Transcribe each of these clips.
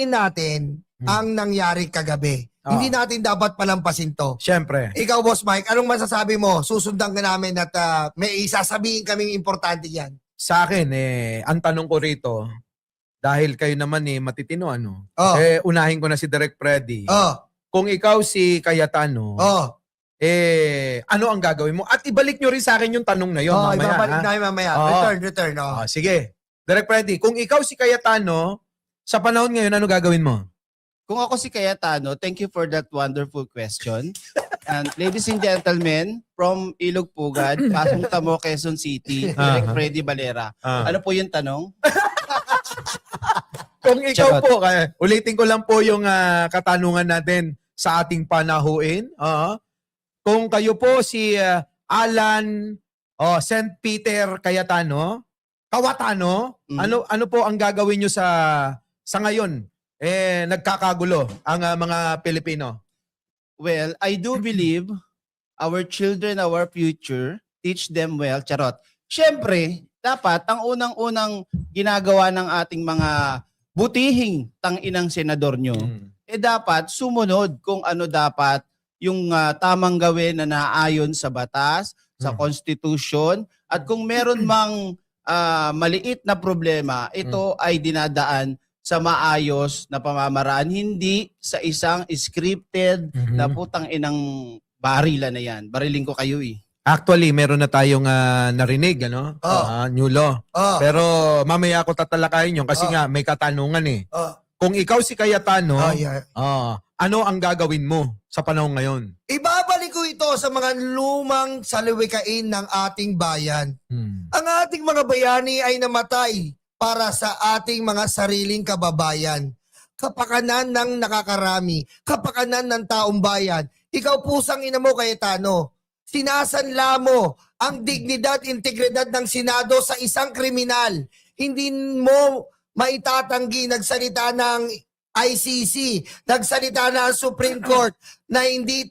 Unawain natin ang nangyari kagabi. Hindi natin dapat palampasin to. Siyempre. Ikaw, Boss Mike, anong masasabi mo? Susundan ka namin at may isasabihin kaming importante yan. Sa akin, ang tanong ko rito, dahil kayo naman matitino, ano? Oh. Unahin ko na si Direk Freddy. Oh. Kung ikaw si Cayetano, Oh. ano ang gagawin mo? At ibalik nyo rin sa akin yung tanong na yun Oh, mamaya. ibabalik namin mamaya. Return. Oh. Sige. Direk Freddy, kung ikaw si Cayetano, sa panahon ngayon, ano gagawin mo? Kung ako si Cayetano, thank you for that wonderful question. And ladies and gentlemen, from Ilog Pugad, Pasong Tamo, Quezon City, Direk Freddy Valera. Ano po yung tanong? Kung ikaw po, ulitin ko lang po yung katanungan natin sa ating panahuin. Kung kayo po si Alan St. Peter Cayetano, ano po ang gagawin nyo sa ngayon? Nagkakagulo ang mga Pilipino. Well, I do believe our children, our future, teach them well. Charot. Siyempre, dapat ang unang-unang ginagawa ng ating mga butihing tanginang senador nyo, dapat sumunod kung ano dapat yung tamang gawin na naayon sa batas, sa konstitusyon, at kung meron mang maliit na problema, ito ay dinadaan sa maayos na pamamaraan, hindi sa isang scripted na putang inang barila na yan. Bariling ko kayo eh. Actually, meron na tayong narinig, ano? New law. Pero mamaya ako tatalakayin yun kasi nga may katanungan eh. Kung ikaw si Cayetano, ano ang gagawin mo sa panahon ngayon? Ibabalik ko ito sa mga lumang salawikain ng ating bayan. Ang ating mga bayani ay namatay para sa ating mga sariling kababayan. Kapakanan ng nakakarami, kapakanan ng taong bayan. Ikaw pusang ina mo, Cayetano, sinasanla mo ang dignidad, integridad ng Senado sa isang kriminal. Hindi mo maitatanggi, nagsalita ng ICC, nagsalita na ang Supreme Court na hindi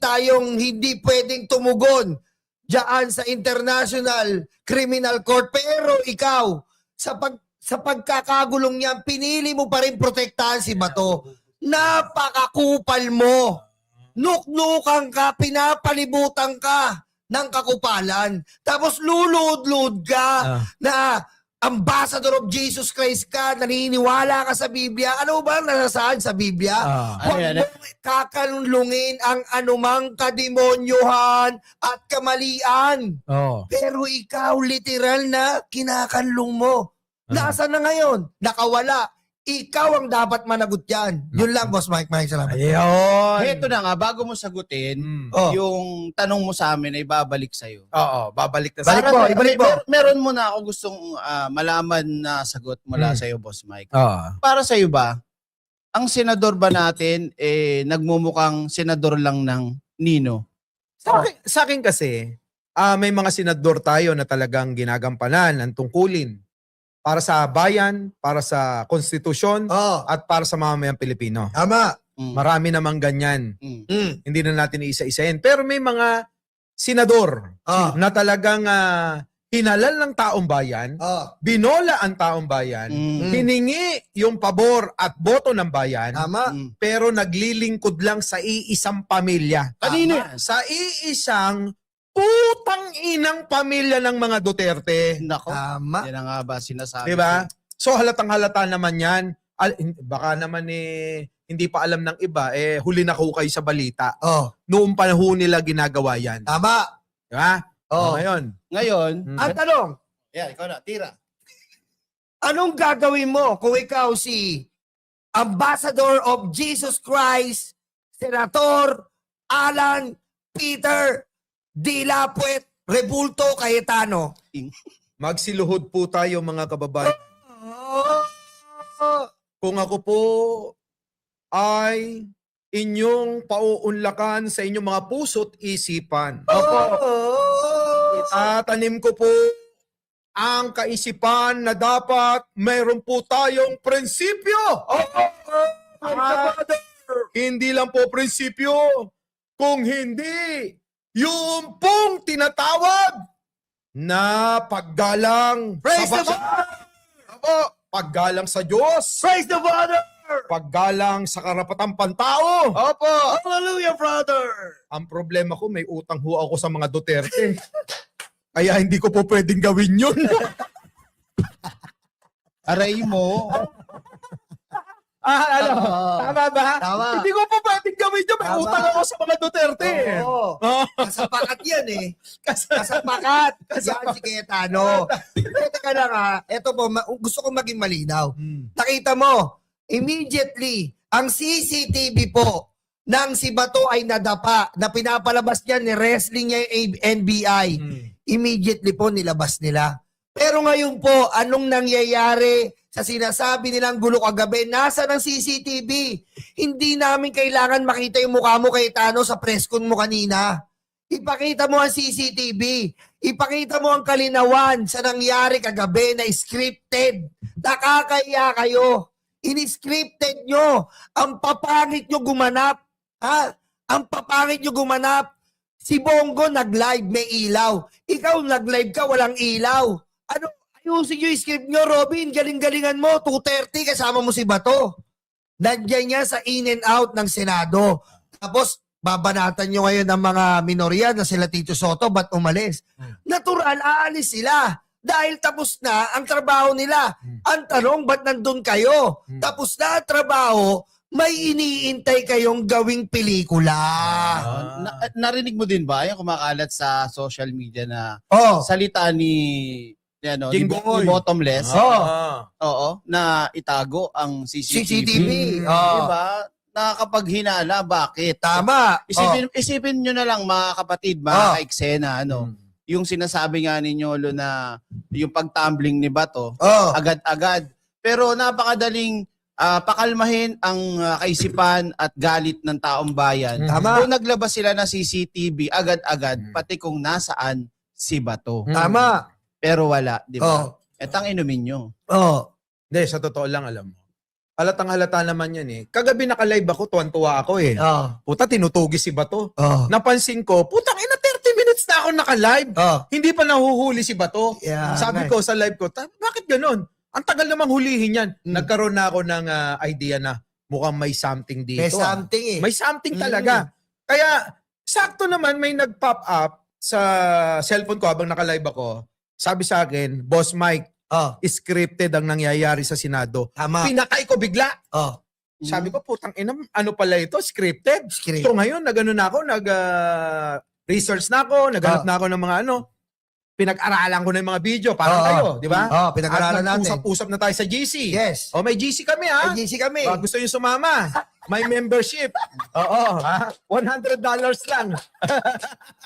pwedeng tumugon diyan sa International Criminal Court. Pero ikaw, sa pagkakagulong niyan, pinili mo pa rin protektahan si Bato. Napakakupal mo. Nuknukan ka, pinapalibutan ka ng kakupalan. Tapos lulud-lud ka na ambassador of Jesus Christ ka, naniniwala ka sa Biblia. Ano ba ang nasasaad sa Biblia? Huwag mo kakalungin ang anumang kademonyuhan at kamalian. Pero ikaw, literal na kinakanlong mo. Nasaan na ngayon? Nakawala. Ikaw ang dapat managot yan. Yun lang, Boss Mike. Salamat. Ayun. Heto na nga, bago mo sagutin, yung tanong mo sa amin ay babalik sa'yo. Babalik na Ibalik mo. Meron mo na ako gustong malaman na sagot mula sa'yo, Boss Mike. Para sa'yo ba, ang senador ba natin nagmumukhang senador lang ng Nino? Sa akin kasi, may mga senador tayo na talagang ginagampanan ang tungkulin para sa bayan, para sa konstitusyon, at para sa mamamayang Pilipino. Tama. Marami namang ganyan. Hindi na natin iisa-isahin. Pero may mga senador na talagang hinalal ng taong bayan, binola ang taong bayan, hiningi yung pabor at boto ng bayan, pero naglilingkod lang sa iisang pamilya. Kanino yan? Sa iisang putang inang pamilya ng mga Duterte. Nako. Tama. Yan ang nga ba sinasabi? Diba? So halatang halata naman yan. Baka naman hindi pa alam ng iba, huli na ko kayo sa balita. Noong panahon nila ginagawa yan. Tama. Diba? Ngayon, Ang tanong, ikaw na, tira. anong gagawin mo kung ikaw si Ambassador of Jesus Christ, Senator Alan Peter Dilapuet Rebulto Cayetano? Magsiluhod po tayo mga kababayan. Kung ako po ay inyong pauunlakan sa inyong mga puso't isipan. Tatanim ko po ang kaisipan na dapat mayroon po tayong prinsipyo. Hindi lang po prinsipyo, kung hindi yung pong tinatawag na paggalang Praise sa the Father! paggalang sa Diyos. Praise the Father! paggalang sa karapatang pantao. Opo. Hallelujah, brother! Ang problema ko, may utang ho ako sa mga Duterte. Kaya hindi ko po pwedeng gawin yun. Aray mo. Tama ba? Tama. Hindi ko po pwedeng gawin yun. May Tama. utang ako sa mga Duterte. Oo. Oh. Kasapakat yan eh. Kasapakat. Yan si Cayetano. Teka lang ha. Ito po, gusto ko maging malinaw. Nakita mo, immediately, ang CCTV po ng si Bato ay nadapa na pinapalabas niya ni wrestling niya yung NBI. Immediately po nilabas nila. Pero ngayon po, anong nangyayari sa sinasabi nilang gulo kagabi? Nasa ng CCTV? Hindi namin kailangan makita yung mukha mo kay Tano sa press con mo kanina. Ipakita mo ang CCTV. Ipakita mo ang kalinawan sa nangyari kagabi na scripted. Nakakaya kayo. Iniscripted nyo. Ang papangit nyo gumanap. Ha? Ang papangit nyo gumanap. Si Bongo nag-live, may ilaw. Ikaw nag-live ka, walang ilaw. Ano? Ayusin nyo yung script nyo, Robin. Galing-galingan mo. 2:30 kasama mo si Bato. Nandiyan niya sa in and out ng Senado. Tapos, babanatan nyo ngayon ng mga minorya na sila Tito Soto, ba't umalis? Natural, aalis sila. Dahil tapos na ang trabaho nila. Ang tanong, ba't nandun kayo? Tapos na ang trabaho, may iniintay kayong gawing pelikula. Narinig mo din ba yung kumakalat sa social media na Oh. salita ni ni Jinggoy. Bottomless? Ah. Oo, na itago ang CCTV. CCTV. Oh. Diba? Nakakapaghinala, bakit? Tama. Isipin nyo na lang mga kapatid, mga ka-eksena, yung sinasabi nga ni Nyolo na yung pagtumbling ni Bato, Oh. agad-agad. Pero napakadaling pakalmahin ang kaisipan at galit ng taong bayan. Tama. Kung naglabas sila ng CCTV, agad-agad, pati kung nasaan si Bato. Tama. Pero wala, di ba? Oh. Etang inumin nyo. Oh. Hindi, sa totoo lang, alam mo. Halatang halata naman yan eh. Kagabi naka-live ako, tuwan-tuwa ako eh. Oh. Puta, tinutugis si Bato. Oh. Napansin ko, putang ina, 30 minutes na ako naka-live. Oh. Hindi pa nahuhuli si Bato. Yeah, Sabi nice. ko sa live ko, bakit ganun? Ang tagal namang hulihin yan. Nagkaroon na ako ng idea na mukhang may something dito. May something eh. May something talaga. Kaya, sakto naman may nag-pop up sa cellphone ko habang naka-live ako. Sabi sa akin, Boss Mike, Oh. scripted ang nangyayari sa Senado. Tama. Pinakay ko bigla. Oh. Sabi ko, putang ina, ano pala ito? Scripted. Script. So ngayon, nagano na ako, research na ako, naghanap na ako ng mga pinag-aralan ko na yung mga video, parang kayo, di ba? Oh, pinag-aralan natin. Usap-usap na tayo sa GC. Yes. O, may GC kami ha. Ay, GC kami. Baka gusto nyo sumama. May membership. Oo. Ha? $100 lang.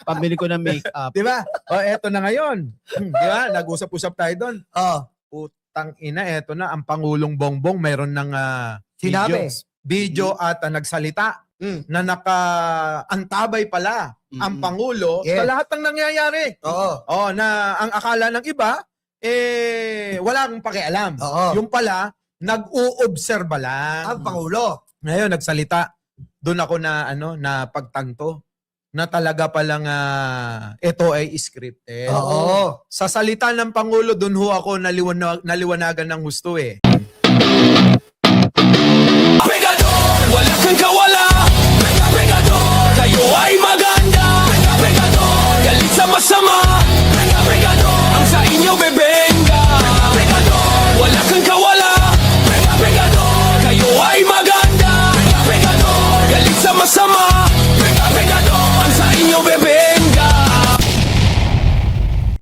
Pabili ko ng make-up. Di ba? O, eto na ngayon. Di ba? Nag-usap-usap tayo doon. Oh. Putang ina, eto na. Ang Pangulong Bongbong, mayroon ng Sinabi. video at nagsalita na nakaantabay pala ang Pangulo sa Yes. lahat ng nangyayari. Oo. Oh, na ang akala ng iba, wala akong pakialam. Oo. Yung pala, nag-uobserba lang. Ang Pangulo. Ngayon, nagsalita. Doon ako na pagtanto na talaga palang ito ay scripted. Oo. Sa salita ng Pangulo, doon ho ako naliwanagan ng husto eh. Pegador, wala kang kawala. Pegador, kayo ay maganda. Pegador, galit sa masama.